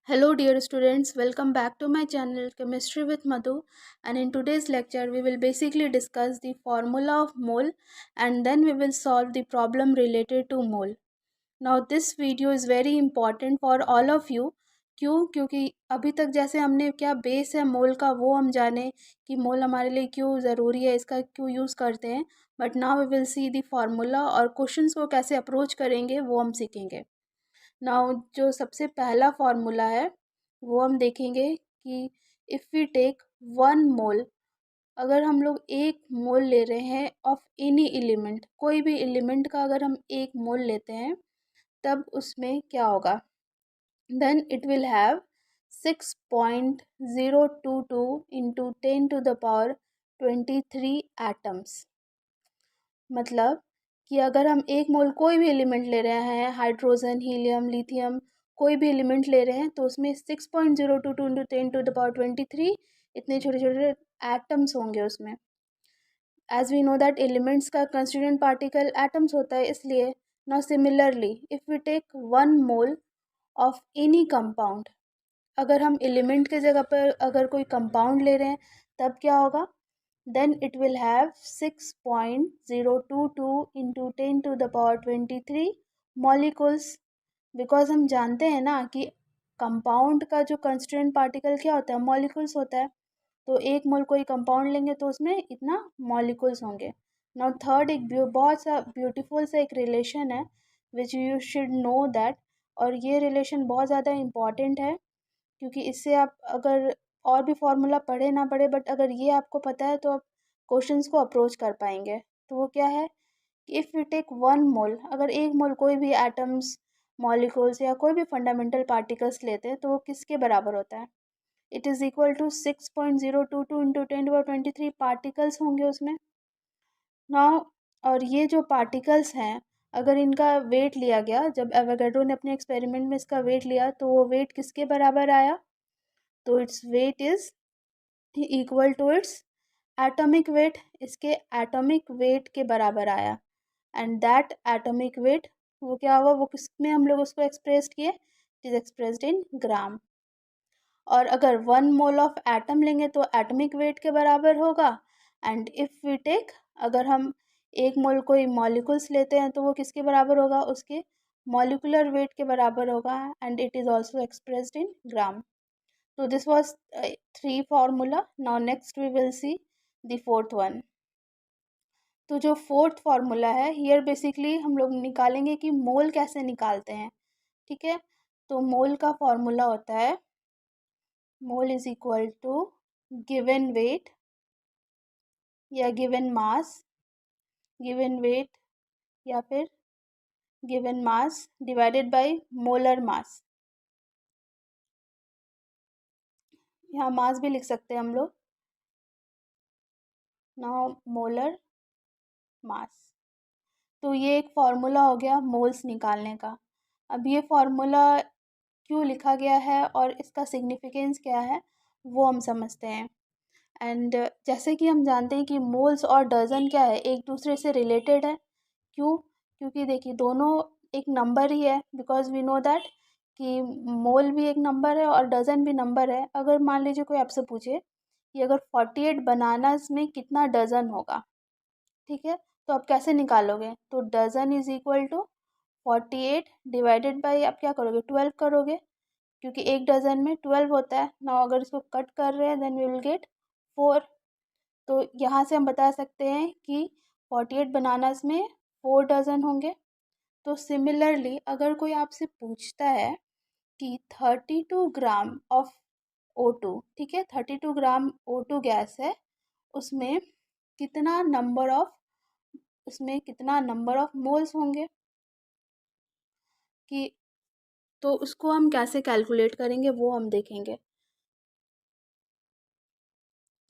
Hello dear students, welcome back to my channel Chemistry with Madhu, and in today's lecture we will basically discuss the formula of mole and then we will solve the problem related to mole. Now this video is very important for all of you. क्यों? क्योंकि अभी तक जैसे हमने क्या base है मोल का वो हम जाने कि मोल हमारे लिए क्यों ज़रूरी है, इसका क्यों यूज़ करते हैं, but now we will see the formula और क्वेश्चंस को कैसे अप्रोच करेंगे वो हम सीखेंगे. नाउ जो सबसे पहला फार्मूला है वो हम देखेंगे कि इफ़ वी टेक 1 मोल, अगर हम लोग 1 मोल ले रहे हैं ऑफ एनी एलिमेंट, कोई भी एलिमेंट का अगर हम 1 मोल लेते हैं तब उसमें क्या होगा, then it will have 6.022 into 10⁻23 atoms. मतलब कि अगर हम 1 मोल कोई भी एलिमेंट ले रहे हैं, हाइड्रोजन, हीलियम, लिथियम, कोई भी एलिमेंट ले रहे हैं तो उसमें 6.022 इंटू 10⁻23 इतने छोटे छोटे एटम्स होंगे उसमें. As we know that elements का कंस्टिट्यूएंट पार्टिकल एटम्स होता है, इसलिए. Now similarly if we take 1 mole of any compound, अगर हम एलिमेंट के जगह पर अगर कोई कंपाउंड ले रहे हैं तब क्या होगा, then it will have 6.022 into 10⁻23 molecules. Because हम जानते हैं ना कि कंपाउंड का जो कंस्टिट्यूएंट पार्टिकल क्या होता है, मॉलिक्यूल्स होता है. तो 1 मोल कोई कंपाउंड लेंगे तो उसमें इतना मॉलिक्यूल्स होंगे. नाउ थर्ड, एक बहुत सा ब्यूटीफुल सा एक रिलेशन है which you should know that, और ये रिलेशन बहुत ज़्यादा इम्पॉर्टेंट है क्योंकि इससे आप अगर और भी फार्मूला पढ़े ना पढ़े, बट अगर ये आपको पता है तो आप क्वेश्चंस को अप्रोच कर पाएंगे. तो वो क्या है कि इफ़ यू टेक 1 मोल, अगर 1 मोल कोई भी एटम्स, मॉलिक्यूल्स या कोई भी फंडामेंटल पार्टिकल्स लेते हैं तो वो किसके बराबर होता है, it is equal to 6.022 into 10⁻23 particles होंगे उसमें. नाउ और ये जो पार्टिकल्स हैं, अगर इनका वेट लिया गया, जब एवोगैड्रो ने अपने एक्सपेरिमेंट में इसका वेट लिया तो वो वेट किसके बराबर आया, तो its weight is equal to its atomic weight, इसके एटॉमिक वेट के बराबर आया. एंड दैट एटॉमिक वेट वो क्या हुआ, वो किस में हम लोग उसको एक्सप्रेस किए, इट इज़ एक्सप्रेस्ड इन ग्राम. और अगर 1 मोल ऑफ एटम लेंगे तो एटॉमिक वेट के बराबर होगा. एंड इफ़ वी टेक, अगर हम 1 मोल कोई मॉलिक्यूल्स लेते हैं तो वो किसके बराबर होगा, उसके मॉलिकुलर वेट के बराबर होगा. And it is also expressed in gram. So this was 3 formula. Now next we will see the fourth one. तो जो फोर्थ फार्मूला है, हियर बेसिकली हम लोग निकालेंगे कि मोल कैसे निकालते हैं. ठीक है, तो मोल का फार्मूला होता है mole is equal to given weight या गिवन मास, गिवन वेट या फिर given mass divided by molar mass. यहाँ मास भी लिख सकते हैं हम लोग. Now molar mass. तो ये एक फार्मूला हो गया मोल्स निकालने का. अब ये फार्मूला क्यों लिखा गया है और इसका सिग्निफिकेंस क्या है वो हम समझते हैं. एंड जैसे कि हम जानते हैं कि मोल्स और डजन क्या है, एक दूसरे से रिलेटेड है. क्यों? क्योंकि देखिए दोनों एक नंबर ही है, बिकॉज वी नो दैट कि मोल भी एक नंबर है और डजन भी नंबर है. अगर मान लीजिए कोई आपसे पूछे कि अगर 48 बनानास में कितना डजन होगा, ठीक है, तो आप कैसे निकालोगे, तो dozen is equal to 48 divided by आप क्या करोगे, 12 करोगे, क्योंकि एक डजन में 12 होता है ना. अगर इसको कट कर रहे हैं देन वी विल गेट 4. तो यहाँ से हम बता सकते हैं कि 48 बनानास में 4 डजन होंगे. तो सिमिलरली अगर कोई आपसे पूछता है कि 32 ग्राम ऑफ O2, ठीक है, 32 ग्राम O2 गैस है, उसमें कितना नंबर ऑफ, उसमें कितना नंबर ऑफ मोल्स होंगे, कि तो उसको हम कैसे कैलकुलेट करेंगे वो हम देखेंगे.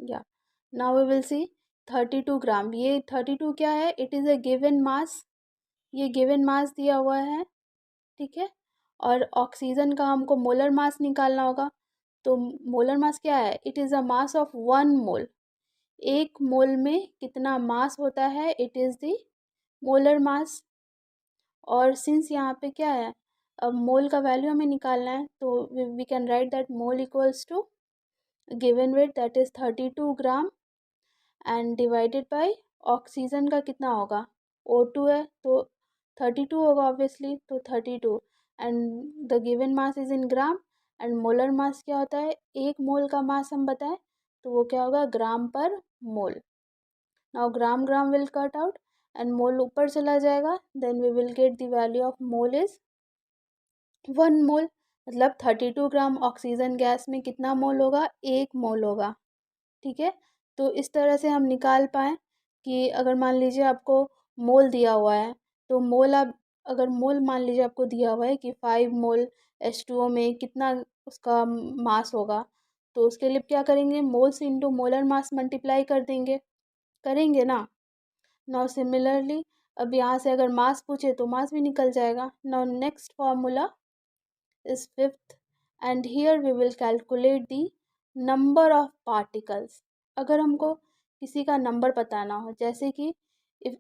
या नाउ वी विल सी 32 ग्राम. ये 32 क्या है, it is a given mass, ये गिवन मास दिया हुआ है. ठीक है, और ऑक्सीजन का हमको मोलर मास निकालना होगा. तो मोलर मास क्या है, it is a mass of 1 मोल. 1 मोल में कितना मास होता है, it is the molar mass. और सिंस यहाँ पे क्या है, अब मोल का वैल्यू हमें निकालना है, तो we can write that mole equals to given weight that is 32 gram and divided by oxygen का कितना होगा, O2 है तो 32 होगा ऑब्वियसली, तो 32 and the given mass is in gram and molar mass क्या होता है, एक मोल का मास हम बताएं तो वो क्या होगा ग्राम पर mole. Now gram gram will cut out and mole ऊपर चला जाएगा, then we will get the value of mole is 1 mole. मतलब 32 ग्राम ऑक्सीजन गैस में कितना मोल होगा, 1 मोल होगा। ठीक है, तो इस तरह से हम निकाल पाएँ कि अगर मान लीजिए आपको मोल दिया हुआ है, तो मोल आप अगर मोल मान लीजिए आपको दिया हुआ है कि 5 मोल H2O में कितना उसका मास होगा, तो उसके लिए क्या करेंगे, moles into molar mass multiply कर देंगे, करेंगे ना। नाउ सिमिलरली अब यहाँ से अगर मास पूछे तो मास भी निकल जाएगा। Now next formula is fifth and here we will calculate the number of particles। अगर हमको किसी का नंबर बताना हो, जैसे कि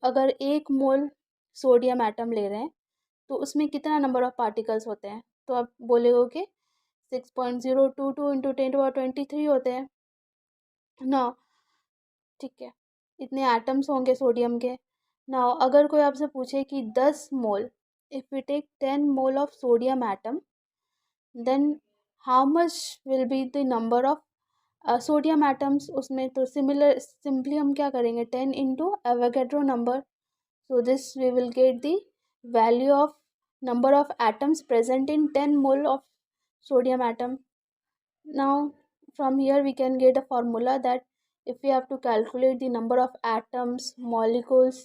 अगर 1 मोल सोडियम एटम ले रहे हैं तो उसमें कितना नंबर ऑफ पार्टिकल्स होते हैं, तो आप बोलेगे कि 6.022 इंटू 10⁻23 होते हैं ना। ठीक है, इतने एटम्स होंगे सोडियम के। ना अगर कोई आपसे पूछे कि 10 mole, if we take 10 mole of sodium atom then how much will be the number of sodium atoms उसमें, तो सिंपली हम क्या करेंगे 10 into Avogadro number, so this we will get the value of number of atoms present in 10 mole of sodium atom। Now from here we can get a formula that if we have to calculate the number of atoms, molecules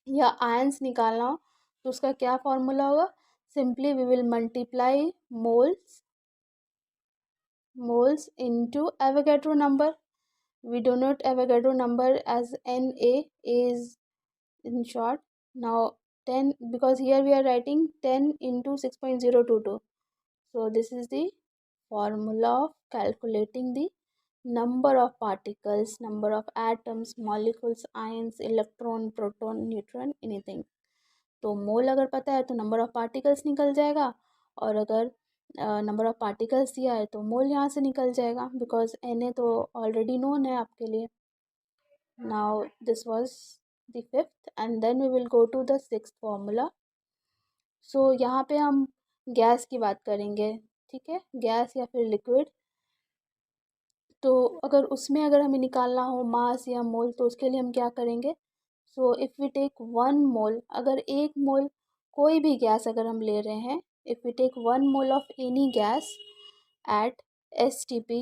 या ions निकालना हो तो उसका क्या formula होगा, simply we will multiply moles into Avogadro number। We denote Avogadro number as Na, A is in short। Now 10, because here we are writing 10 into 6.022, so this is the formula of calculating the number of particles, number of atoms, molecules, ions, electron, proton, neutron, anything। तो मोल अगर पता है तो number of particles निकल जाएगा, और अगर number of particles दिया है तो मोल यहाँ से निकल जाएगा, बिकॉज Na तो ऑलरेडी नोन है आपके लिए। Now this was the fifth and then we will go to the sixth formula. So यहाँ पे हम गैस की बात करेंगे, ठीक है, गैस या फिर लिक्विड। तो अगर उसमें अगर हमें निकालना हो मास या मोल तो उसके लिए हम क्या करेंगे, सो इफ़ वी टेक 1 मोल, अगर 1 मोल कोई भी गैस अगर हम ले रहे हैं, if we take 1 mole of any gas at STP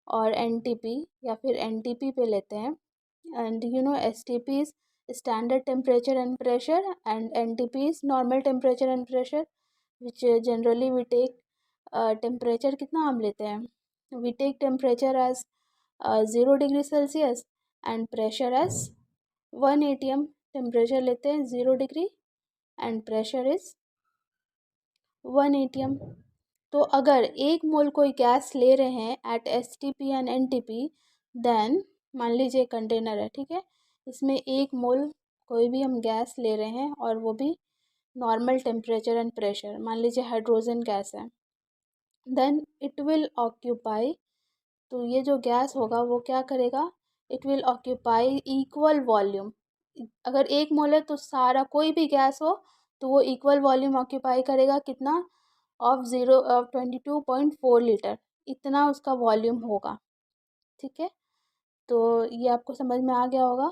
और NTP या फिर NTP पे लेते हैं, and you know STP is standard temperature and pressure and NTP is normal temperature and pressure, which generally we take temperature कितना हम लेते हैं, we take temperature as 0 degree Celsius and pressure as 1 atm। Temperature लेते हैं 0 degree and pressure is 1 atm। तो अगर 1 मोल कोई gas ले रहे हैं at STP and NTP, then मान लीजिए कंटेनर है, ठीक है, इसमें 1 मोल कोई भी हम गैस ले रहे हैं और वो भी नॉर्मल टेम्परेचर एंड प्रेशर, मान लीजिए हाइड्रोजन गैस है, देन इट विल ऑक्यूपाई, तो ये जो गैस होगा वो क्या करेगा, it will occupy equal volume. अगर 1 मोल है तो सारा कोई भी गैस हो तो वो इक्वल वॉल्यूम ऑक्यूपाई करेगा, कितना, ऑफ 22.4 लीटर, इतना उसका वॉल्यूम होगा। ठीक है, तो ये आपको समझ में आ गया होगा।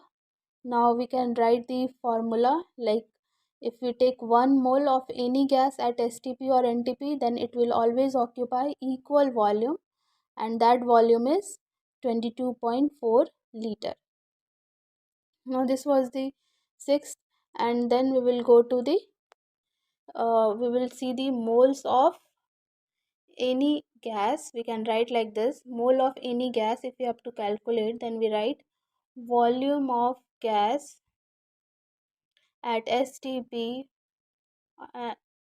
Now we can write the formula like if we take 1 mole of any gas at STP or NTP, then it will always occupy equal volume and that volume is 22.4 liter। Now this was the sixth, and then we will go to the we will see the moles of any gas. We can write like this, mole of any gas, if we have to calculate then we write volume of gas at STP,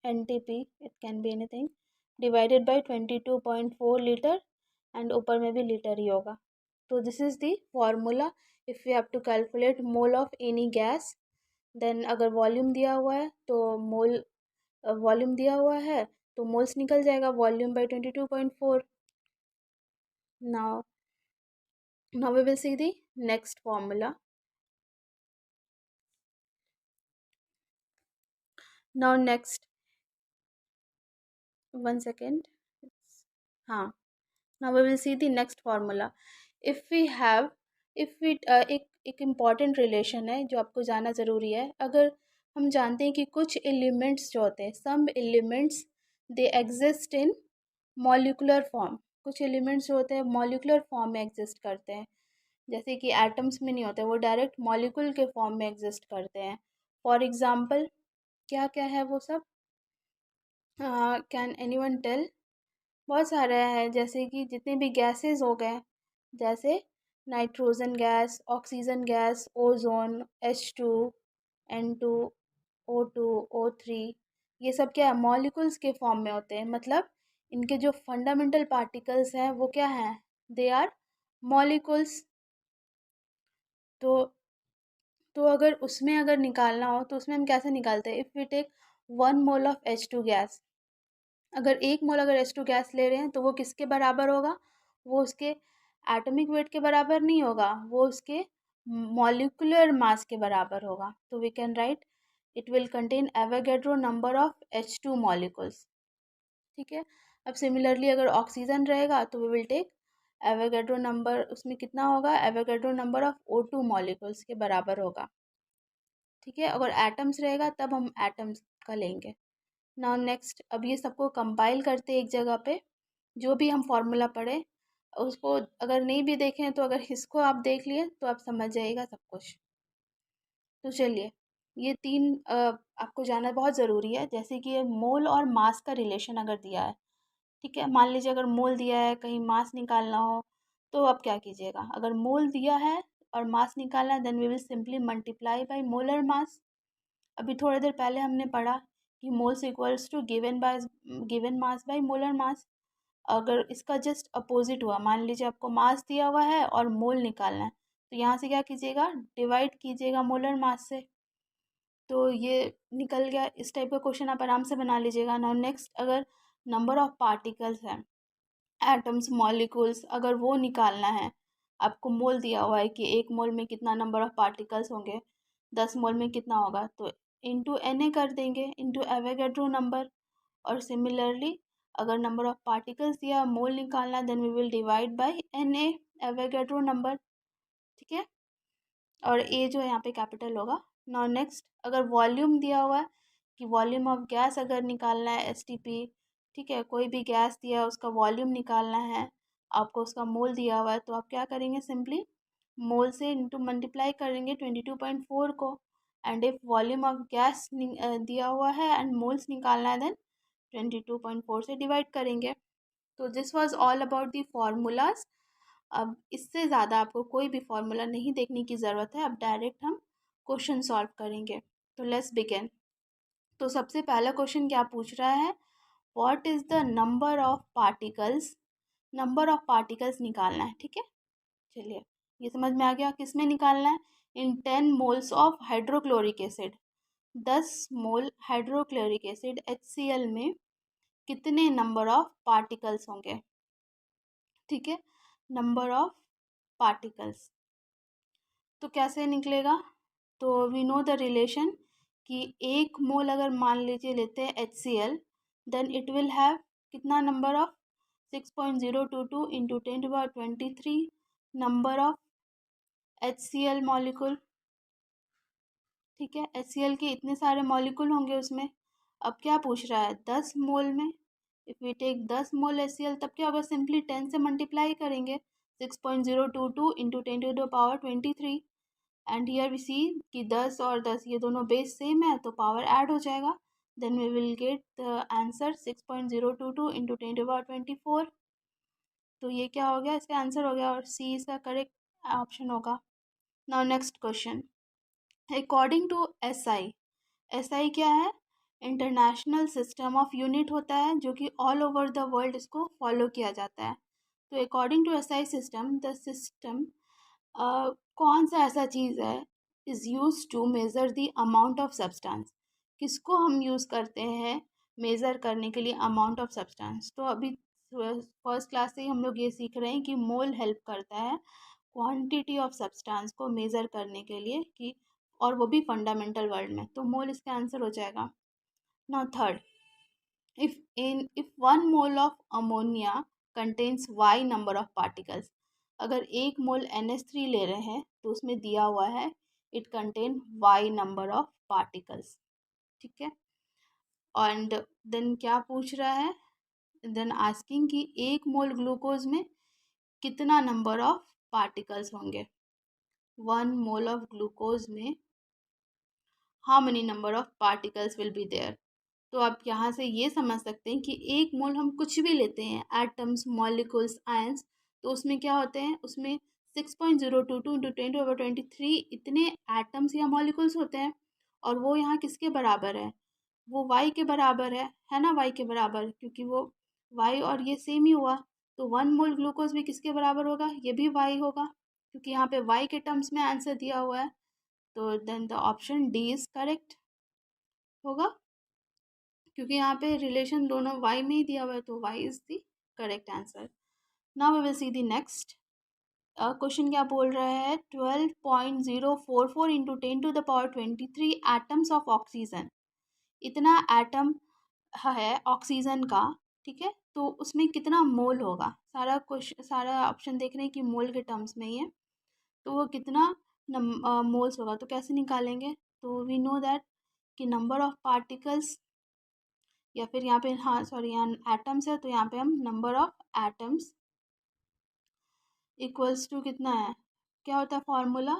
NTP, it can be anything, divided by 22.4 liter and ऊपर में भी litre ही होगा। तो this is the formula if you have to calculate mole of any gas. Then अगर volume दिया हुआ है तो मोल वॉल्यूम दिया हुआ है तो मोल्स निकल जाएगा, volume by 22.4. Now we will see the next formula. Now next, 1 second. हाँ, now we will see the next formula. if we have if we एक इम्पॉर्टेंट रिलेशन है जो आपको जानना ज़रूरी है. अगर हम जानते हैं कि कुछ एलिमेंट्स जो होते हैं, some elements they exist in molecular form. कुछ एलिमेंट्स जो होते हैं मॉलिकुलर फॉर्म में एग्जिस्ट करते हैं, जैसे कि एटम्स में नहीं होते, वो डायरेक्ट मॉलिक्यूल के फॉर्म में एग्जिस्ट करते हैं. फॉर एग्जाम्पल क्या क्या है वो सब, कैन एनीवन टेल? बहुत सारे हैं, जैसे कि जितने भी गैसेस हो गए, जैसे nitrogen gas, oxygen gas, ozone, H2, N2, O2, O3. ये सब क्या है, मॉलिक्यूल्स के फॉर्म में होते हैं. मतलब इनके जो फंडामेंटल पार्टिकल्स हैं वो क्या हैं, दे आर मॉलिक्यूल्स. तो अगर उसमें अगर निकालना हो तो उसमें हम कैसे निकालते हैं? If we take 1 mole of H2 gas, अगर 1 मोल अगर H2 गैस ले रहे हैं तो वो किसके बराबर होगा? वो उसके एटॉमिक वेट के बराबर नहीं होगा, वो उसके मॉलिक्यूलर मास के बराबर होगा. तो we can write it will contain Avogadro number of H2 molecules. ठीक है. अब सिमिलरली अगर ऑक्सीजन रहेगा तो we will take Avogadro number, उसमें कितना होगा, Avogadro number of O2 molecules के बराबर होगा. ठीक है. अगर एटम्स रहेगा तब हम एटम्स का लेंगे. नाउ नेक्स्ट, अब ये सबको कंपाइल करते हैं एक जगह पे, जो भी हम फॉर्मूला पढ़े उसको अगर नहीं भी देखें तो अगर इसको आप देख लिए तो आप समझ जाइएगा सब कुछ. तो चलिए, ये तीन आपको जानना बहुत ज़रूरी है. जैसे कि ये मोल और मास का रिलेशन अगर दिया है, ठीक है, मान लीजिए अगर मोल दिया है, कहीं मास निकालना हो तो आप क्या कीजिएगा? अगर मोल दिया है और मास निकालना है, then we will simply multiply by molar mass. अभी थोड़ी देर पहले हमने पढ़ा कि moles equals to given mass by molar mass. अगर इसका जस्ट अपोजिट हुआ, मान लीजिए आपको मास दिया हुआ है और मोल निकालना है, तो यहाँ से क्या कीजिएगा, डिवाइड कीजिएगा मोलर मास से. तो ये निकल गया. इस टाइप का क्वेश्चन आप आराम से बना लीजिएगा. नाउ नेक्स्ट, अगर नंबर ऑफ पार्टिकल्स हैं, एटम्स, मॉलिक्यूल्स, अगर वो निकालना है, आपको मोल दिया हुआ है कि 1 मोल में कितना नंबर ऑफ पार्टिकल्स होंगे, 10 मोल में कितना होगा, तो इंटू Na कर देंगे, इंटू एवोगैड्रो नंबर. और सिमिलरली अगर नंबर ऑफ पार्टिकल्स दिया, मोल निकालना, then we will divide by Na, Avogadro number. ठीक है. और ए जो है यहाँ पे कैपिटल होगा. नाउ नेक्स्ट, अगर वॉल्यूम दिया हुआ है कि वॉल्यूम ऑफ गैस अगर निकालना है, STP, ठीक है, कोई भी गैस दिया है उसका वॉल्यूम निकालना है, आपको उसका मोल दिया हुआ है, तो आप क्या करेंगे, सिंपली मोल से इंटू मल्टीप्लाई करेंगे 22.4 को. And if volume of gas दिया हुआ है एंड मोल्स निकालना है, देन 22.4 से डिवाइड करेंगे. तो this was all about the formulas. अब इससे ज़्यादा आपको कोई भी फार्मूला नहीं देखने की ज़रूरत है. अब डायरेक्ट हम क्वेश्चन सॉल्व करेंगे. तो लेट्स बिगिन. तो सबसे पहला क्वेश्चन क्या पूछ रहा है, what is the number of particles. Number of particles निकालना है. ठीक है. चलिए, ये समझ में आ गया किस में निकालना है. इन 10 moles of hydrochloric acid, 10 mole hydrochloric acid HCl में कितने नंबर ऑफ पार्टिकल्स होंगे. ठीक है. नंबर ऑफ पार्टिकल्स तो कैसे निकलेगा, तो वी नो द रिलेशन कि 1 मोल अगर मान लीजिए लेते हैं HCl, then it will have कितना number of 6.022 into 10⁻23 number of HCl molecule. ठीक है. HCl के इतने सारे मॉलिक्यूल होंगे उसमें. अब क्या पूछ रहा है, 10 मोल में. If we take 10 mole HCl, तब क्या होगा, सिंपली 10 से मल्टीप्लाई करेंगे, 6.022 इंटू 10⁻23. एंड हियर वी सी कि 10 और 10 ये दोनों बेस सेम है तो पावर ऐड हो जाएगा. Then we will get the answer 6.022 into 10⁻24. तो ये क्या हो गया, इसका आंसर हो गया और सी इसका करेक्ट ऑप्शन होगा. Now next question, according to SI क्या है, इंटरनेशनल सिस्टम ऑफ यूनिट होता है जो कि ऑल ओवर द वर्ल्ड इसको फॉलो किया जाता है. तो according to SI system, the system कौन सा ऐसा चीज़ है is use to measure the amount of substance, किसको हम यूज़ करते हैं मेज़र करने के लिए अमाउंट ऑफ सब्सटेंस। तो अभी फर्स्ट क्लास से ही हम लोग ये सीख रहे हैं कि मोल हेल्प करता है क्वांटिटी ऑफ सब्सटेंस को मेज़र करने के लिए, कि और वो भी फंडामेंटल वर्ल्ड में। तो मोल इसका आंसर हो जाएगा। Now third, if 1 mole of ammonia contains y number of particles, अगर 1 मोल NH3 ले रहे हैं तो उसमें दिया हुआ है it contain y number of particles, ठीक है। एंड देन क्या पूछ रहा है, देन आस्किंग कि 1 मोल ग्लूकोज में कितना नंबर ऑफ पार्टिकल्स होंगे। 1 मोल ऑफ ग्लूकोज में how many number of particles will be there. तो आप यहाँ से ये समझ सकते हैं कि 1 मोल हम कुछ भी लेते हैं, एटम्स, मॉलिक्यूल्स, आयंस, तो उसमें क्या होते हैं, उसमें 6.022 इंटू 10⁻23 इतने एटम्स या मॉलिक्यूल्स होते हैं। और वो यहाँ किसके बराबर है, वो वाई के बराबर है ना, वाई के बराबर, क्योंकि वो वाई और ये सेम ही हुआ। तो 1 मोल ग्लूकोज भी किसके बराबर होगा, ये भी वाई होगा, क्योंकि यहाँ पे वाई के टर्म्स में आंसर दिया हुआ है। तो then the option D is correct होगा, क्योंकि यहाँ पे रिलेशन दोनों y में ही दिया हुआ है, तो y is the correct answer. Now we will see the next question. क्या बोल रहा है, 12.044 इंटू 10⁻23 एटम्स ऑफ ऑक्सीजन, इतना एटम है ऑक्सीजन का, ठीक है, तो उसमें कितना मोल होगा। सारा क्वेश्चन, सारा ऑप्शन देख रहे हैं कि मोल के टर्म्स में ही है, तो वो कितना मोल्स होगा। तो कैसे निकालेंगे, तो वी नो दैट कि नंबर ऑफ पार्टिकल्स, या फिर यहाँ पे, हाँ सॉरी, यहाँ एटम्स है तो यहाँ पे हम number of atoms equals to कितना है, क्या होता है formula,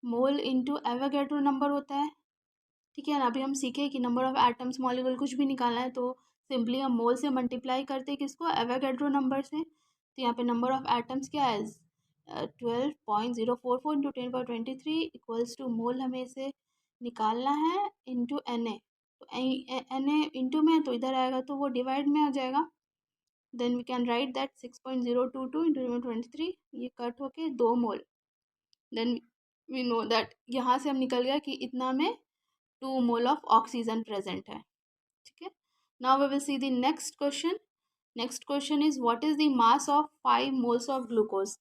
mole into Avogadro number होता है, ठीक है ना। अभी हम सीखे कि नंबर ऑफ एटम्स, मॉलिक्यूल कुछ भी निकालना है तो सिंपली हम मोल से मल्टीप्लाई करते हैं किसको, एवोगैड्रो नंबर से। तो यहाँ पे नंबर ऑफ एटम्स क्या है, 12.044 इंटू 10⁻23 इक्वल्स टू मोल, हमें इसे निकालना है इंटू NA। तो NA इंटू में तो इधर आएगा तो वो डिवाइड में हो जाएगा। Then we can write that 6.022 into 10⁻23, ये कट होके 2 mole. Then we know that यहाँ से हम निकल गया कि इतना में 2 मोल ऑफ ऑक्सीजन प्रेजेंट है, ठीक है। Now we will see the next question. Next question is what is the mass of 5 moles of glucose.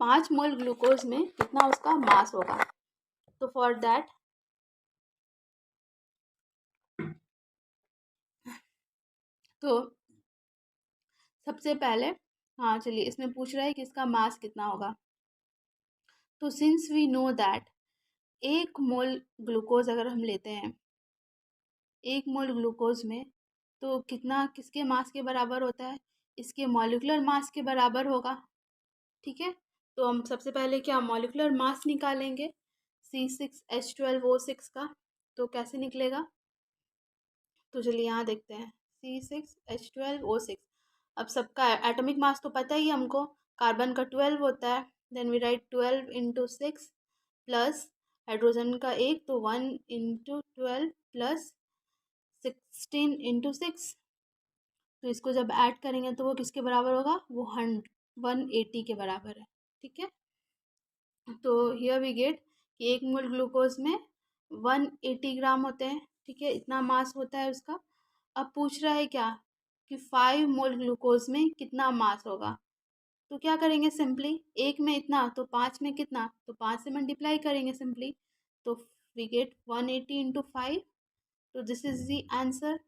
5 mole glucose में कितना उसका मास होगा। तो फॉर दैट, तो सबसे पहले, हाँ चलिए, इसमें पूछ रहा है कि इसका मास कितना होगा। तो since we know that 1 mole glucose अगर हम लेते हैं, 1 मोल ग्लूकोज में, तो कितना किसके मास के बराबर होता है, इसके मॉलिक्यूलर मास के बराबर होगा, ठीक है। तो हम सबसे पहले क्या मॉलिक्यूलर मास निकालेंगे C6H12O6 का। तो कैसे निकलेगा, तो चलिए यहाँ देखते हैं, C6H12O6। अब सबका एटॉमिक मास तो पता ही है हमको, कार्बन का 12 होता है। Then we write 12 into 6 plus hydrogen का 1, तो 1 इंटू 12 प्लस 16 इंटू 6। तो इसको जब ऐड करेंगे तो वो किसके बराबर होगा, वो 180 के बराबर है, ठीक है। तो हियर वी गेट कि 1 मोल ग्लूकोज में 180 ग्राम होते हैं, ठीक है, इतना मास होता है उसका। अब पूछ रहा है क्या, कि 5 मोल ग्लूकोज में कितना मास होगा। तो क्या करेंगे, सिंपली एक में इतना तो 5 में कितना, तो 5 से मल्टीप्लाई करेंगे सिंपली। तो वी गेट 180 इंटू 5। तो दिस इज द आंसर।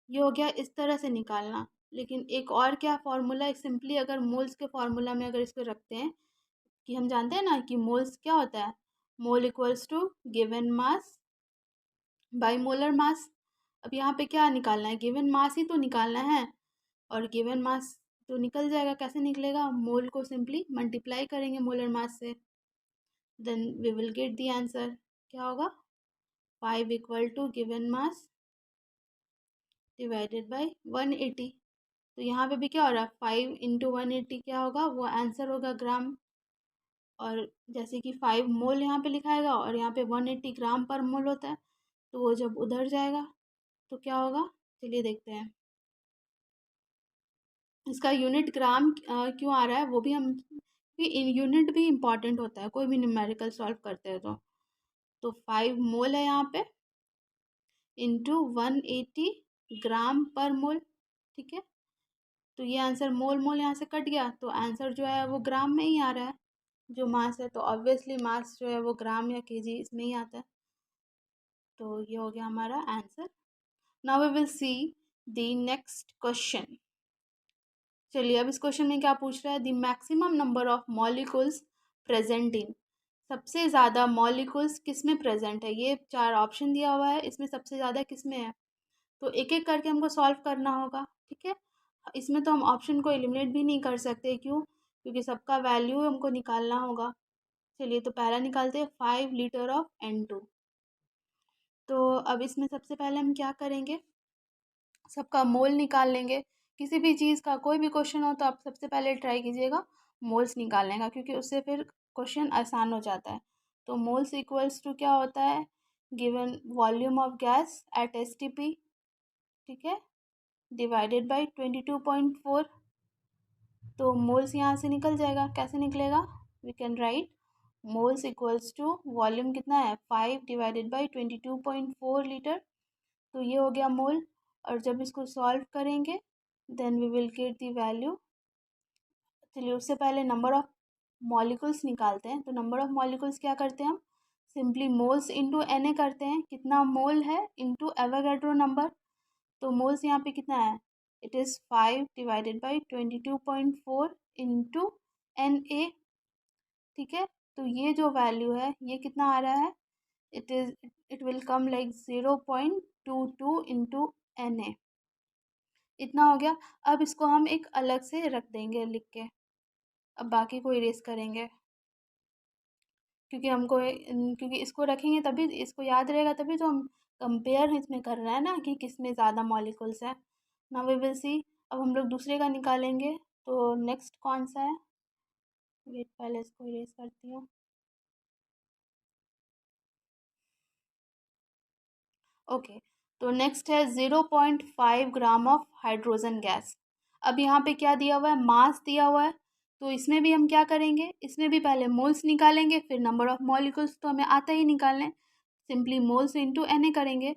ये हो गया इस तरह से निकालना। लेकिन एक और क्या फार्मूला है, सिंपली अगर मोल्स के फार्मूला में अगर इसको रखते हैं, कि हम जानते हैं ना कि मोल्स क्या होता है, mole equals to given mass by molar mass. अब यहाँ पे क्या निकालना है, गिवन मास ही तो निकालना है, और गिवन मास तो निकल जाएगा। कैसे निकलेगा, मोल को सिंपली मल्टीप्लाई करेंगे मोलर मास से, then we will get the answer. क्या होगा, 5 equal to given mass divided by 180। तो यहाँ पे भी क्या हो रहा है, 5 इंटू 180 क्या होगा, वो आंसर होगा ग्राम। और जैसे कि 5 मोल यहाँ पे लिखाएगा और यहाँ पे 180 ग्राम पर मोल होता है, तो वो जब उधर जाएगा तो क्या होगा, चलिए देखते हैं। इसका यूनिट ग्राम क्यों आ रहा है, वो भी हम, इन यूनिट भी इम्पॉर्टेंट होता है कोई भी न्यूमेरिकल सॉल्व करते हैं तो 5 मोल है यहाँ पे, इंटू 180 ग्राम पर मोल। ठीक है, तो ये आंसर मोल मोल यहाँ से कट गया, तो आंसर जो है वो ग्राम में ही आ रहा है। जो मास है तो ऑब्वियसली मास जो है वो ग्राम या केजी इसमें ही आता है। तो ये हो गया हमारा answer. Now we will see the next question. चलिए, अब इस क्वेश्चन में क्या पूछ रहा है, the maximum number of molecules present in. सबसे ज़्यादा मॉलिक्यूल्स किस में प्रेजेंट है, ये 4 ऑप्शन दिया हुआ है, इसमें सबसे ज़्यादा किस में है। तो एक एक करके हमको सॉल्व करना होगा। ठीक है, इसमें तो हम ऑप्शन को एलिमिनेट भी नहीं कर सकते, क्यों, क्योंकि सबका वैल्यू हमको निकालना होगा। चलिए, तो पहला निकालते हैं 5 लीटर ऑफ N2। तो अब इसमें सबसे पहले हम क्या करेंगे, सबका मोल निकाल लेंगे। किसी भी चीज़ का कोई भी क्वेश्चन हो तो आप सबसे पहले ट्राई कीजिएगा मोल्स निकालने का, क्योंकि उससे फिर क्वेश्चन आसान हो जाता है। तो मोल्स इक्वल्स टू क्या होता है, given volume of gas at STP, ठीक है, डिवाइडेड बाई 22.4। तो मोल्स यहाँ से निकल जाएगा, कैसे निकलेगा, we can write moles equals to volume कितना है 5 डिवाइडेड बाई 22.4 लीटर। तो ये हो गया मोल। और जब इसको सॉल्व करेंगे then we will get the value. चलिए, उससे पहले नंबर ऑफ मॉलिक्यूल्स निकालते हैं। तो नंबर ऑफ मॉलिक्यूल्स क्या करते हैं हम, सिंपली मोल्स इंटू Na करते हैं, कितना मोल है इंटू एवोगैड्रो नंबर। तो मोल्स यहाँ पे कितना है, it is 5 divided by 22.4 into Na। ठीक है, तो ये जो वैल्यू है ये कितना आ रहा है, it will come like 0.22 into Na। इतना हो गया। अब इसको हम एक अलग से रख देंगे लिख के, अब बाकी को इरेज करेंगे, क्योंकि हमको क्योंकि इसको रखेंगे तभी इसको याद रहेगा, तभी तो हम कंपेयर इसमें कर रहे हैं ना कि किस में ज़्यादा मॉलिक्यूल्स है। Now we will see. अब हम लोग दूसरे का निकालेंगे, तो नेक्स्ट कौन सा है, वेट पहले इसको इरेज करती हूँ। ओके, तो नेक्स्ट है 0.5 ग्राम ऑफ हाइड्रोजन गैस। अब यहाँ पे क्या दिया हुआ है, मास दिया हुआ है। तो इसमें भी हम क्या करेंगे, इसमें भी पहले मोल्स निकालेंगे, फिर नंबर ऑफ मॉलिक्यूल्स तो हमें आता ही निकालने, सिंपली मोल्स इंटू Na करेंगे।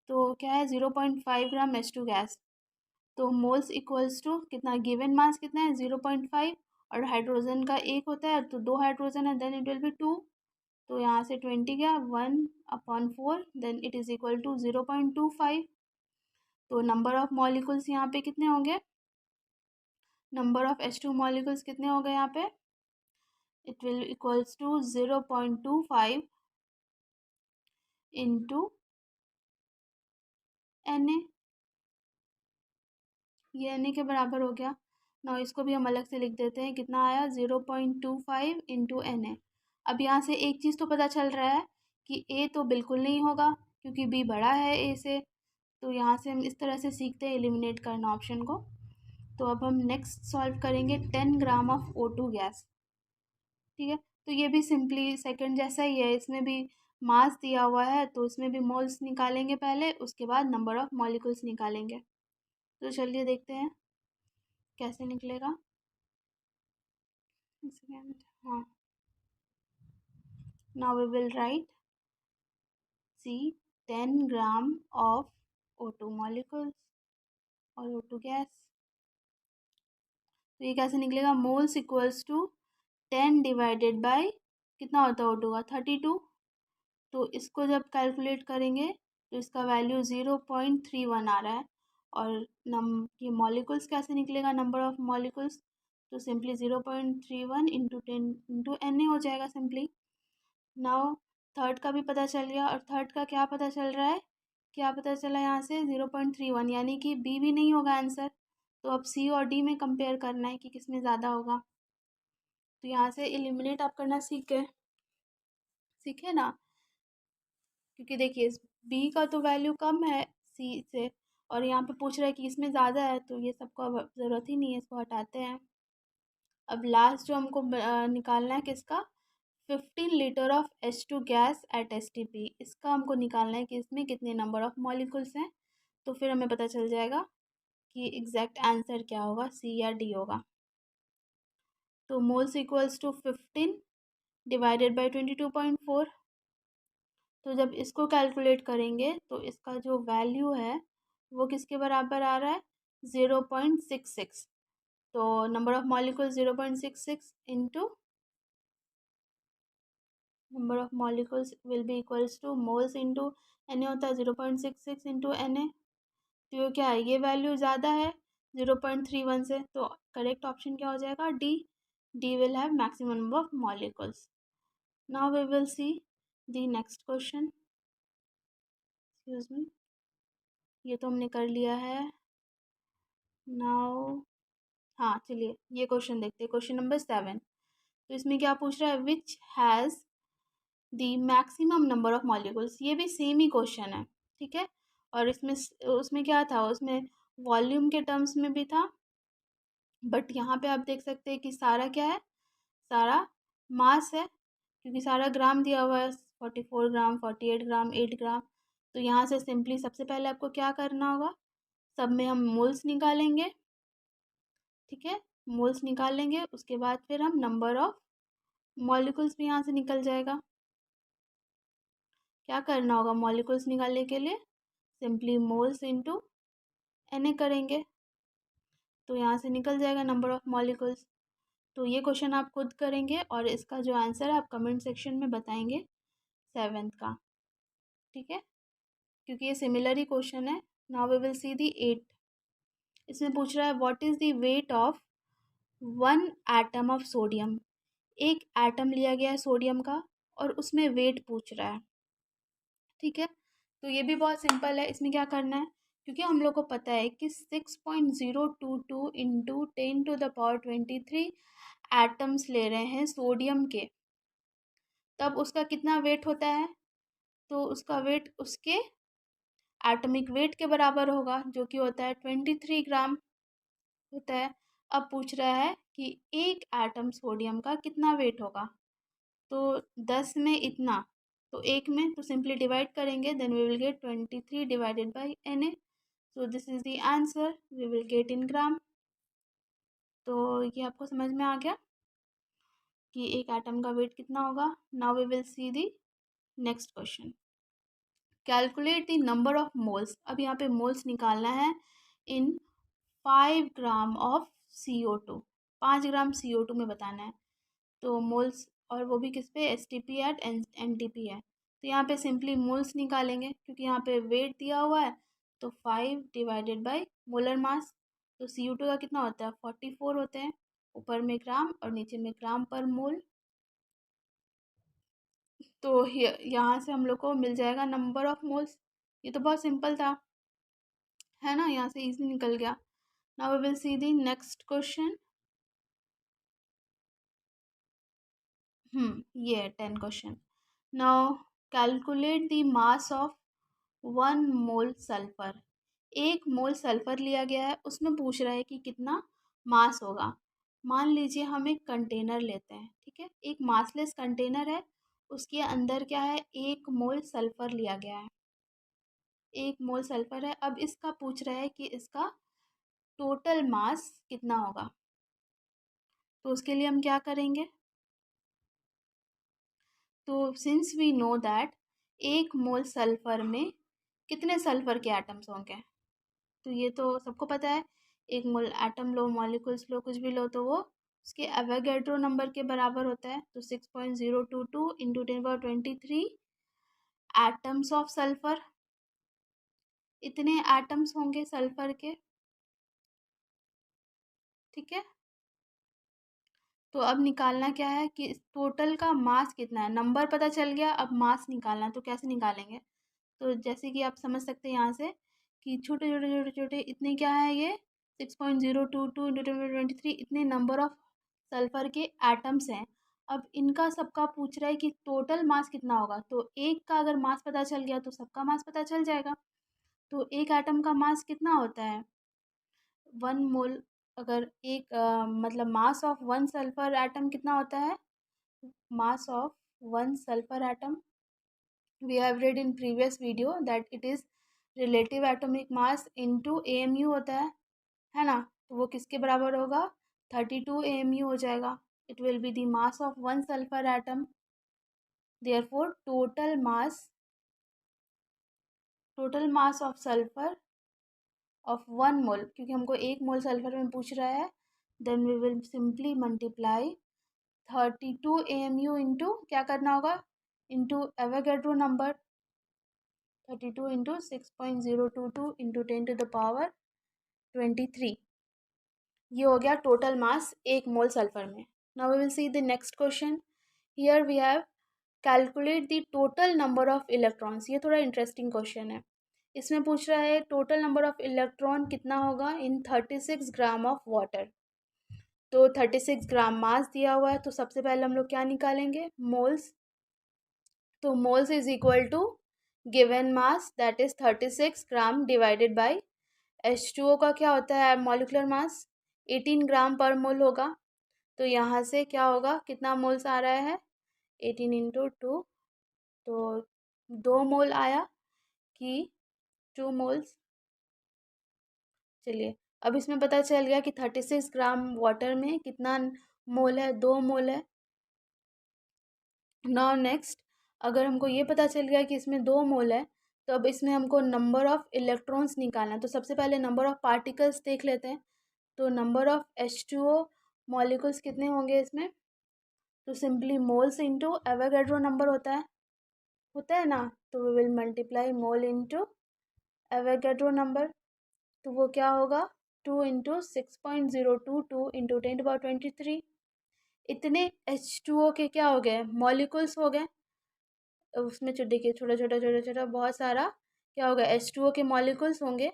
तो क्या है 0.5 ग्राम H2 गैस। तो मोल्स इक्वल्स टू कितना, गिवन मास कितना है 0.5, और हाइड्रोजन का एक होता है तो 2 हाइड्रोजन है, देन इट विल बी 2। तो यहाँ से 20 गया 1/4, then it is equal to 0.25। तो नंबर ऑफ मॉलिक्यूल्स यहाँ पे कितने होंगे, नंबर ऑफ H2 मॉलिक्यूल्स कितने हो गए यहाँ पे, it will equals to 0.25 into Na। ये Na के बराबर हो गया। ना इसको भी हम अलग से लिख देते हैं, कितना आया 0.25 इंटू Na। अब यहाँ से एक चीज़ तो पता चल रहा है कि A तो बिल्कुल नहीं होगा, क्योंकि B बड़ा है A से। तो यहाँ से हम इस तरह से सीखते हैं एलिमिनेट करना ऑप्शन को। तो अब हम नेक्स्ट सॉल्व करेंगे 10 ग्राम ऑफ O2 गैस। ठीक है, तो ये भी सिंपली सेकंड जैसा ही है, इसमें भी मास दिया हुआ है तो इसमें भी मोल्स निकालेंगे पहले, उसके बाद नंबर ऑफ मॉलिक्यूल्स निकालेंगे। तो चलिए देखते हैं कैसे निकलेगा। सेकेंड, हाँ, now we will write C 10 gram of O2 molecules और O2 गैस। तो ये कैसे निकलेगा, moles equals to 10 divided by कितना होता है O2 का 32। तो इसको जब कैलकुलेट करेंगे तो इसका वैल्यू 0.31 आ रहा है। और ये मॉलिक्यूल्स कैसे निकलेगा, नंबर ऑफ मॉलिक्यूल्स, तो सिंपली 0.31 इंटू 10 इंटू Na हो जाएगा सिंपली। नाउ थर्ड का भी पता चल गया, और थर्ड का क्या पता चल रहा है, क्या पता चला यहाँ से 0.31, यानी कि बी भी नहीं होगा आंसर। तो अब सी और डी में कंपेयर करना है कि किस में ज़्यादा होगा। तो यहाँ से एलिमिनेट आप करना सीखे ना, क्योंकि देखिए बी का तो वैल्यू कम है सी से, और यहाँ पे पूछ रहा है कि इसमें ज़्यादा है, तो ये सबको अब ज़रूरत ही नहीं है, इसको हटाते हैं। अब लास्ट जो हमको निकालना है किसका, 15 litre of H2 gas at STP, इसका हमको निकालना है कि इसमें कितने नंबर ऑफ मॉलिक्यूल्स हैं। तो फिर हमें पता चल जाएगा कि एग्जैक्ट आंसर क्या होगा, सी या डी होगा। तो moles equals to 15 divided by 22.4। तो जब इसको कैलकुलेट करेंगे तो इसका जो वैल्यू है वो किसके बराबर आ रहा है, 0.66। तो number of molecule 0.66 into number of molecules will be equals to moles into N होता है 0.66 इंटू एन। तो ये क्या है, ये वैल्यू ज़्यादा है 0.31 से, तो करेक्ट ऑप्शन क्या हो जाएगा, D. D will have maximum number of molecules. Now we will see the next question. Excuse me, ये तो हमने कर लिया है। नाउ हाँ चलिए ये क्वेश्चन देखते हैं, क्वेश्चन नंबर 7। तो इसमें क्या पूछ रहा है, which has the maximum number of molecules. ये भी सेम ही क्वेश्चन है, ठीक है। और इसमें उसमें क्या था, उसमें वॉल्यूम के टर्म्स में भी था, बट यहाँ पे आप देख सकते हैं कि सारा क्या है, सारा मास है, क्योंकि सारा ग्राम दिया हुआ है, 44 ग्राम, 48 ग्राम, 8 ग्राम। तो यहाँ से सिंपली सबसे पहले आपको क्या करना होगा, सब में हम मोल्स निकालेंगे, ठीक है। मोल्स निकाल लेंगे, उसके बाद फिर हम नंबर ऑफ मॉलिक्यूल्स भी यहाँ से निकल जाएगा। क्या करना होगा मॉलिक्यूल्स निकालने के लिए, सिंपली मोल्स इंटू एन करेंगे, तो यहाँ से निकल जाएगा नंबर ऑफ मॉलिक्यूल्स। तो ये क्वेश्चन आप खुद करेंगे और इसका जो आंसर है आप कमेंट सेक्शन में बताएंगे 7th का, ठीक है, क्योंकि ये सिमिलर ही क्वेश्चन है। नाउ वी विल सी दी 8। इसमें पूछ रहा है what is the weight of 1 atom of sodium. एक एटम लिया गया है सोडियम का और उसमें वेट पूछ रहा है, ठीक है। तो ये भी बहुत सिंपल है, इसमें क्या करना है, क्योंकि हम लोग को पता है कि 6.022 इंटू 10⁻23 एटम्स ले रहे हैं सोडियम के, तब उसका कितना वेट होता है, तो उसका वेट उसके एटॉमिक वेट के बराबर होगा, जो कि होता है 23 ग्राम होता है। अब पूछ रहा है कि एक एटम सोडियम का कितना वेट होगा, तो 10 में इतना, तो एक में तो सिंपली डिवाइड करेंगे, then we will get 23 divided by Na। So this is the answer we will get in gram. तो ये आपको समझ में आ गया कि एक एटम का वेट कितना होगा। Now we will see the next question. Calculate the number of moles. अब यहाँ पे मोल्स निकालना है इन 5 gram of CO2। 5 gram CO2 में बताना है, तो मोल्स, और वो भी किस पे, STP एट NTP है। तो यहाँ पे सिंपली मोल्स निकालेंगे, क्योंकि यहाँ पे वेट दिया हुआ है, तो 5 डिवाइडेड बाई मोलर मास। तो CO2 का कितना होता है, 44 होते हैं, ऊपर में ग्राम और नीचे में ग्राम पर मोल। तो यहाँ से हम लोग को मिल जाएगा नंबर ऑफ मोल्स। ये तो बहुत सिंपल था, है ना, यहाँ से इजी निकल गया। Now we will see the next question. ये है 10 question. Now calculate the mass of 1 mole sulphur. 1 mole sulphur लिया गया है, उसमें पूछ रहा है कि कितना मास होगा। मान लीजिए हम एक कंटेनर लेते हैं, ठीक है, एक मासलेस कंटेनर है, उसके अंदर क्या है, 1 मोल सल्फर लिया गया है, 1 मोल सल्फर है। अब इसका पूछ रहा है कि इसका टोटल मास कितना होगा। तो उसके लिए हम क्या करेंगे, तो since we know that 1 mole sulphur में कितने सल्फर के एटम्स होंगे, तो ये तो सबको पता है, 1 मोल एटम लो, मॉलिक्यूल्स लो, कुछ भी लो, तो वो उसके एवोगैड्रो नंबर के बराबर होता है। तो 6.022 इंटू 10⁻23 एटम्स ऑफ सल्फर, इतने एटम्स होंगे सल्फर के, ठीक है। तो अब निकालना क्या है कि टोटल का मास कितना है, नंबर पता चल गया, अब मास निकालना है, तो कैसे निकालेंगे। तो जैसे कि आप समझ सकते हैं यहाँ से कि छोटे छोटे छोटे छोटे इतने क्या है, ये 6.022 इंटू 10⁻23 इतने नंबर ऑफ सल्फर के एटम्स हैं। अब इनका सबका पूछ रहा है कि टोटल मास कितना होगा, तो एक का अगर मास पता चल गया तो सबका मास पता चल जाएगा। तो एक एटम का मास कितना होता है, 1 मोल, अगर एक मतलब मास ऑफ 1 सल्फर एटम कितना होता है, mass of 1 sulfur atom, we have read in previous video that it is relative atomic mass into AMU होता है ना। तो वो किसके बराबर होगा, 32 AMU हो जाएगा। it will be the mass of 1 sulfur atom, therefore total mass total mass of sulphur of 1 mole, क्योंकि हमको 1 मोल सल्फर में पूछ रहा है, then we will simply multiply 32 AMU into क्या करना होगा, into Avogadro number, 32 into 6.022 into 10⁻23। ये हो गया टोटल मास 1 मोल सल्फर में। Now we will see the next question. Here we have calculate the total number of electrons. ये थोड़ा interesting question है। इसमें पूछ रहा है टोटल नंबर ऑफ इलेक्ट्रॉन कितना होगा इन 36 ग्राम ऑफ वाटर। तो 36 ग्राम मास दिया हुआ है, तो सबसे पहले हम लोग क्या निकालेंगे, मोल्स। तो moles is equal to given mass that is 36 gram divided by H2O का क्या होता है मॉलिक्यूलर मास 18 ग्राम पर मोल होगा। तो यहाँ से क्या होगा, कितना मोल्स आ रहा है 18 इंटू 2, तो 2 मोल आया कि 2 मोल्स। चलिए अब इसमें पता चल गया कि 36 ग्राम वाटर में कितना मोल है, 2 मोल है। नाउ नेक्स्ट, अगर हमको ये पता चल गया कि इसमें 2 मोल है, तो अब इसमें हमको नंबर ऑफ इलेक्ट्रॉन्स निकालना है। तो सबसे पहले नंबर ऑफ पार्टिकल्स देख लेते हैं। तो नंबर ऑफ H2O मॉलिक्यूल्स कितने होंगे इसमें, तो simply moles into Avogadro number होता है ना, तो we will multiply mole into Avogadro number. तो वो क्या होगा 2 इंटू 6.022 इंटू 10⁻23। इतने H2O के क्या हो गए, मॉलिक्यूल्स हो गए। उसमें देखिए छोटा छोटा छोटा छोटा बहुत सारा क्या होगा H2O के मॉलिक्यूल्स होंगे।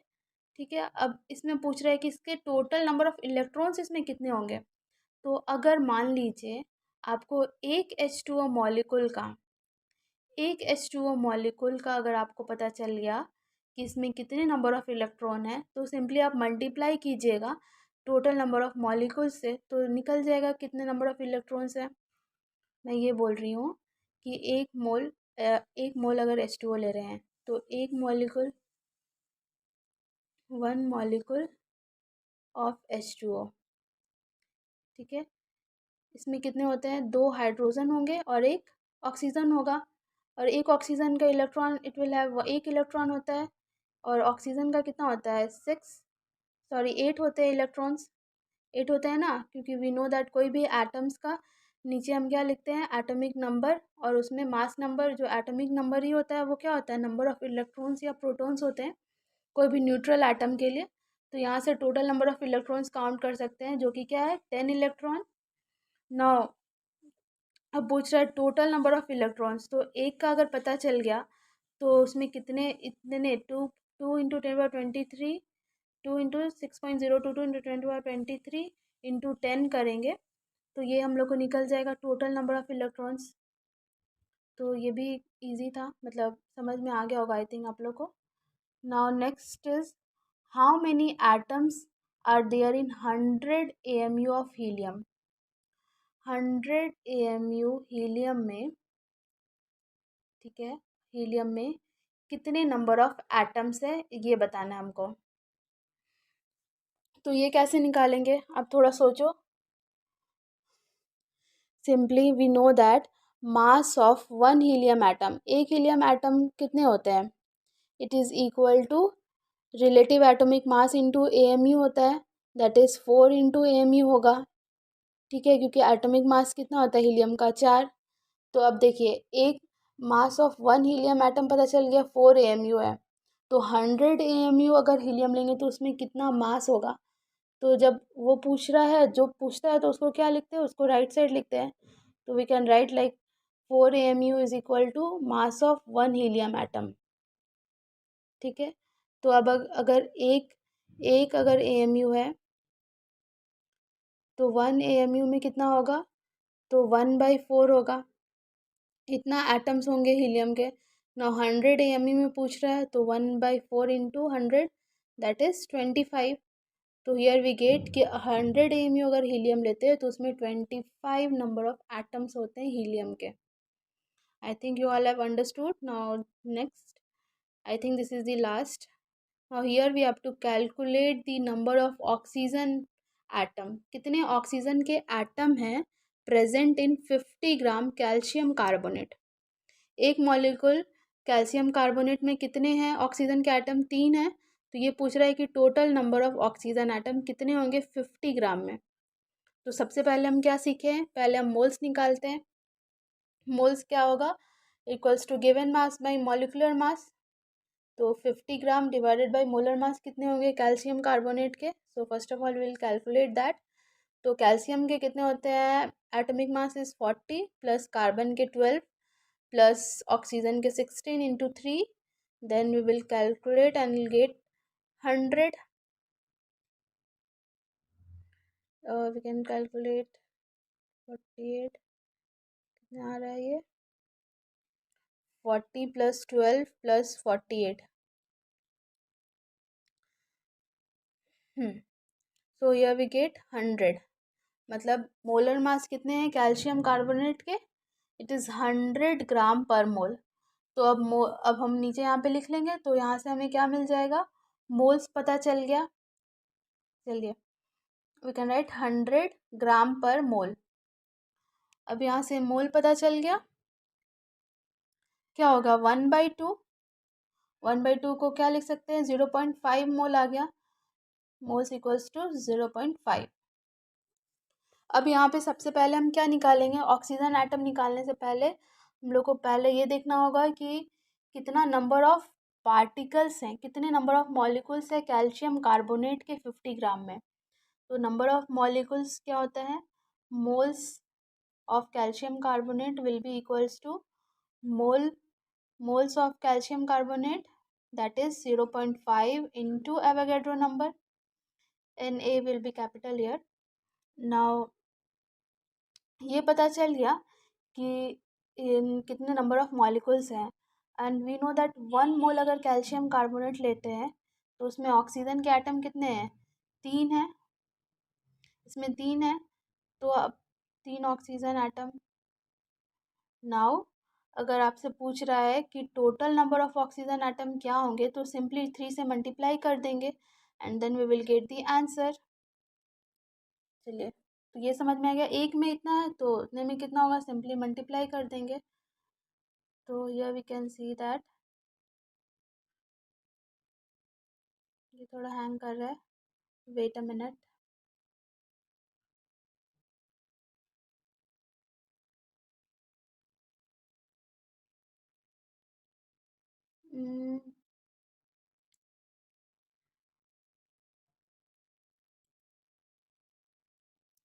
ठीक है, अब इसमें पूछ रहा है कि इसके टोटल नंबर ऑफ इलेक्ट्रॉन्स इसमें कितने होंगे। तो अगर मान लीजिए आपको एक H2O मॉलिक्यूल का अगर आपको पता चल गया कि इसमें कितने नंबर ऑफ इलेक्ट्रॉन है, तो सिंपली आप मल्टीप्लाई कीजिएगा टोटल नंबर ऑफ मॉलिक्यूल से, तो निकल जाएगा कितने नंबर ऑफ इलेक्ट्रॉन्स है। मैं ये बोल रही हूँ कि 1 मोल अगर H2O ले रहे हैं, तो 1 मॉलिक्यूल ऑफ H2O, ठीक है, इसमें कितने होते हैं, 2 हाइड्रोजन होंगे और 1 ऑक्सीजन होगा। और 1 ऑक्सीजन का electron it will have 1 electron होता है, और ऑक्सीजन का कितना होता है 8 होते हैं इलेक्ट्रॉन्स। 8 होते हैं ना, क्योंकि वी नो दैट कोई भी एटम्स का नीचे हम क्या लिखते हैं एटॉमिक नंबर, और उसमें मास नंबर, जो एटॉमिक नंबर ही होता है वो क्या होता है नंबर ऑफ इलेक्ट्रॉन्स या प्रोटॉन्स होते हैं कोई भी न्यूट्रल एटम के लिए। तो यहाँ से total number of electrons count कर सकते हैं, जो कि क्या है 10 इलेक्ट्रॉन। नाउ अब पूछ रहा है टोटल नंबर ऑफ इलेक्ट्रॉन्स, तो एक का अगर पता चल गया तो उसमें कितने इतने 2 इंटू 10⁻23, 2 इंटू 6.022 इंटू 10⁻23 इंटू 10 करेंगे, तो ये हम लोग को निकल जाएगा टोटल नंबर ऑफ इलेक्ट्रॉन्स। तो ये भी इजी था, मतलब समझ में आ गया होगा आई थिंक आप लोग को। Now next is how many atoms are there in 100 AMU of helium. 100 AMU helium में, ठीक है, हीलियम में कितने नंबर ऑफ एटम्स है ये बताना है हमको। तो ये कैसे निकालेंगे, आप थोड़ा सोचो। Simply we know that mass of 1 helium atom, एक हीलियम एटम कितने होते हैं, it is equal to relative atomic mass into AMU होता है, दैट इज़ 4 इंटू AMU होगा। ठीक है, क्योंकि एटॉमिक मास कितना होता है हीलियम का 4। तो अब देखिए एक मास ऑफ 1 हीलियम एटम पता चल गया 4 AMU है, तो 100 AMU अगर हीलियम लेंगे तो उसमें कितना मास होगा। तो जब वो पूछ रहा है, जो पूछता है तो उसको क्या लिखते हैं, उसको राइट साइड लिखते हैं। तो we can write like 4 AMU is equal to mass of 1 helium atom. ठीक है, तो अब अगर एक अगर AMU है तो 1 AMU में कितना होगा, तो 1/4 होगा, इतना एटम्स होंगे हीलियम के। ना 100 AMU में पूछ रहा है, तो 1/4 इंटू 100 दैट इज़ 25। तो हियर वी गेट कि 100 AMU अगर हीलियम लेते हैं तो उसमें 25 नंबर ऑफ एटम्स होते हैं हीलियम के। I think you all have understood. Now next, I think this is the last. Now here we have to calculate the number of oxygen atom. कितने oxygen के atom हैं present in 50 gram calcium carbonate. एक molecule calcium carbonate में कितने हैं oxygen के atom? 3 हैं। तो ये पूछ रहा है कि total number of oxygen atom कितने होंगे 50 ग्राम में। तो सबसे पहले हम क्या सीखे हैं, पहले हम मोल्स निकालते हैं। मोल्स क्या होगा, equals to given mass by molecular mass. तो 50 gram divided by molar mass कितने होंगे कैल्शियम कार्बोनेट के। So first of all will calculate that. तो कैल्शियम के कितने होते हैं, atomic mass is 40 plus carbon के 12 प्लस ऑक्सीजन के 16 into 3। Then we will calculate and will get 100। We can calculate 48, कितना आ रहा है ये, 40 plus 12 plus 48। So here we get 100। मतलब मोलर मास कितने हैं कैल्शियम कार्बोनेट के, इट इज़ 100 ग्राम पर मोल। तो अब हम नीचे यहाँ पे लिख लेंगे, तो यहाँ से हमें क्या मिल जाएगा, मोल्स पता चल गया। चलिए वी कैन राइट 100 ग्राम पर मोल। अब यहाँ से मोल पता चल गया, क्या होगा 1/2। 1/2 को क्या लिख सकते हैं, 0.5 मोल आ गया। Moles equals to 0.5। अब यहाँ पे सबसे पहले हम क्या निकालेंगे, ऑक्सीजन एटम निकालने से पहले हम लोग को पहले ये देखना होगा कि कितना नंबर ऑफ पार्टिकल्स हैं, कितने नंबर ऑफ मॉलिक्यूल्स है कैल्शियम कार्बोनेट के 50 ग्राम में। तो नंबर ऑफ मॉलिक्यूल्स क्या होता है, moles of calcium carbonate will be equals to moles of calcium carbonate that is 0.5 into Avogadro number. Na will be capital here. Now ये पता चल गया कि इन कितने नंबर ऑफ मॉलिक्यूल्स हैं, एंड वी नो दैट 1 मोल अगर कैल्शियम कार्बोनेट लेते हैं तो उसमें ऑक्सीजन के एटम कितने हैं, 3 हैं। इसमें 3 है, तो अब 3 ऑक्सीजन एटम। नाउ अगर आपसे पूछ रहा है कि total number of oxygen atom क्या होंगे, तो सिंपली 3 से मल्टीप्लाई कर देंगे and then we will get the answer. चलिए, तो ये समझ में आ गया, एक में इतना है तो उतने में कितना होगा, सिंपली मल्टीप्लाई कर देंगे। तो here we can see that, ये थोड़ा हैंग कर रहा है, वेट अ मिनट।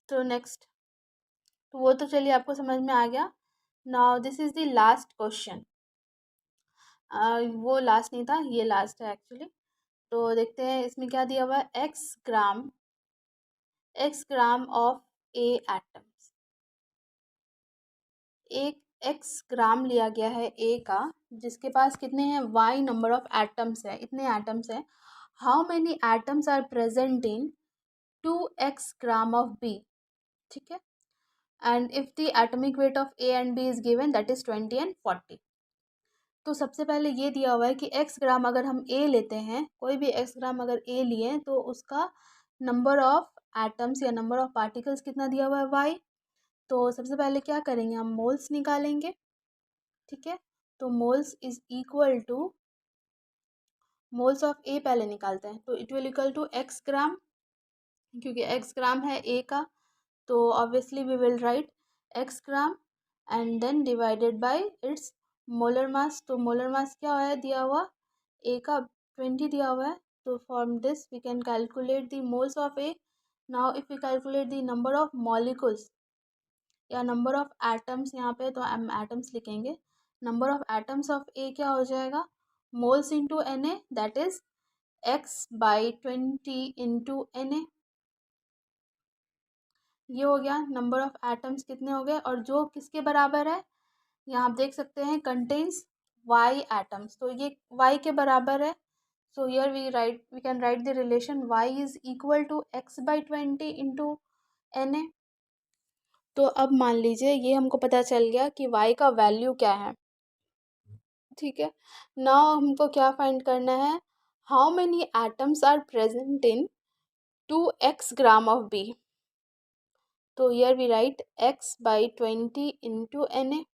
तो नेक्स्ट, तो वो तो चलिए आपको समझ में आ गया। Now this is the last question. वो लास्ट नहीं था, ये लास्ट है एक्चुअली। तो देखते हैं इसमें क्या दिया हुआ है, x gram of A atoms. एक एक्स ग्राम लिया गया है ए का, जिसके पास कितने हैं, वाई नंबर ऑफ एटम्स है, इतने एटम्स हैं। How many atoms are present in 2x gram of B, ठीक है। And if the atomic weight of A and B is given that is 20 and 40। तो सबसे पहले ये दिया हुआ है कि x ग्राम अगर हम ए लेते हैं, कोई भी x ग्राम अगर ए लिए तो उसका नंबर ऑफ एटम्स या नंबर ऑफ पार्टिकल्स कितना दिया हुआ है, y। तो सबसे पहले क्या करेंगे, हम मोल्स निकालेंगे, ठीक है। तो moles is equal to, moles of A पहले निकालते हैं, तो it will equal to x gram, क्योंकि x ग्राम है ए का, तो obviously we will write x gram and then divided by its molar mass. तो मोलर मास क्या है दिया हुआ, ए का 20 दिया हुआ है। तो from this we can calculate the moles of A. Now if we calculate the number of molecules या नंबर ऑफ एटम्स, यहाँ पे तो हम एटम्स लिखेंगे, number of atoms of A क्या हो जाएगा, moles into N A, that is x/20 into N A. ये हो गया नंबर ऑफ एटम्स कितने हो गए, और जो किसके बराबर है, यहाँ आप देख सकते हैं कंटेन्स वाई एटम्स, तो ये वाई के बराबर है। So here we can write the relation Y is equal to x/20 into N A. तो अब मान लीजिए ये हमको पता चल गया कि वाई का वैल्यू क्या है, ठीक है। नाउ हमको क्या फाइंड करना है, how many atoms are present in 2x gram of B. तो here we write x/20 into N A.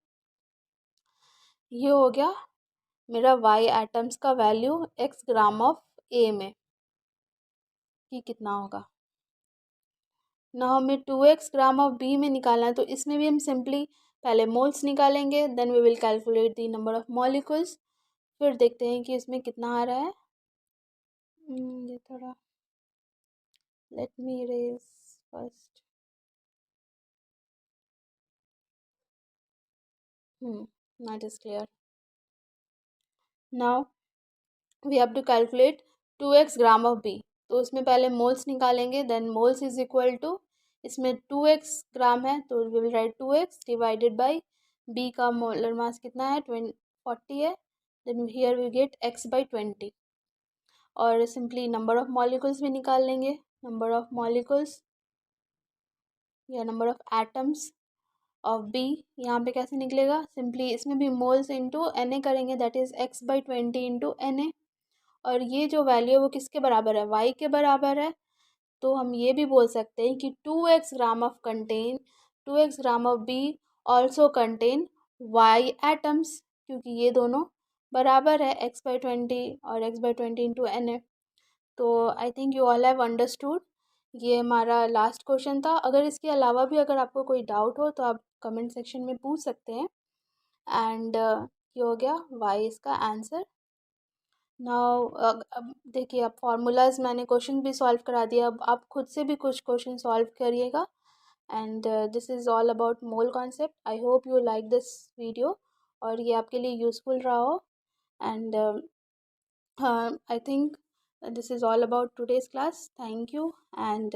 ये हो गया मेरा वाई एटम्स का value X gram of A में कि कितना होगा। ना हमें 2x ग्राम ऑफ बी में निकालना है, तो इसमें भी हम सिंपली पहले मोल्स निकालेंगे, then we will calculate the number of molecules. फिर देखते हैं कि इसमें कितना आ रहा है। ये थोड़ा let me erase first. That is clear. Now we have to calculate 2x gram of B. तो उसमें पहले मोल्स निकालेंगे, then moles is equal to, इसमें 2x ग्राम है तो we will write 2x divided by B का molar mass कितना है 40 है, then here we get x by 20। और सिंपली नंबर ऑफ मॉलिक्यूल्स भी निकाल लेंगे, नंबर ऑफ मॉलिक्यूल्स या number of atoms of B यहाँ पे कैसे निकलेगा, सिंपली इसमें भी मोल्स इंटू एन ए करेंगे, that is x by 20 into N A. और ये जो वैल्यू है वो किसके बराबर है, y के बराबर है। तो हम ये भी बोल सकते हैं कि 2x gram of contain 2x gram of B also contain y atoms, क्योंकि ये दोनों बराबर है x बाई 20 और x by 20 into N A. तो I think you all have understood. ये हमारा लास्ट क्वेश्चन था। अगर इसके अलावा भी अगर आपको कोई डाउट हो तो आप कमेंट सेक्शन में पूछ सकते हैं। एंड ये हो गया वाई इसका आंसर। नाउ अब देखिए, अब फार्मूलाज मैंने क्वेश्चन भी सॉल्व करा दिया, अब आप खुद से भी कुछ क्वेश्चन सॉल्व करिएगा। And this is all about mole concept. I hope you like this video और ये आपके लिए यूज़फुल रहा हो। And I think this is all about today's class. Thank you and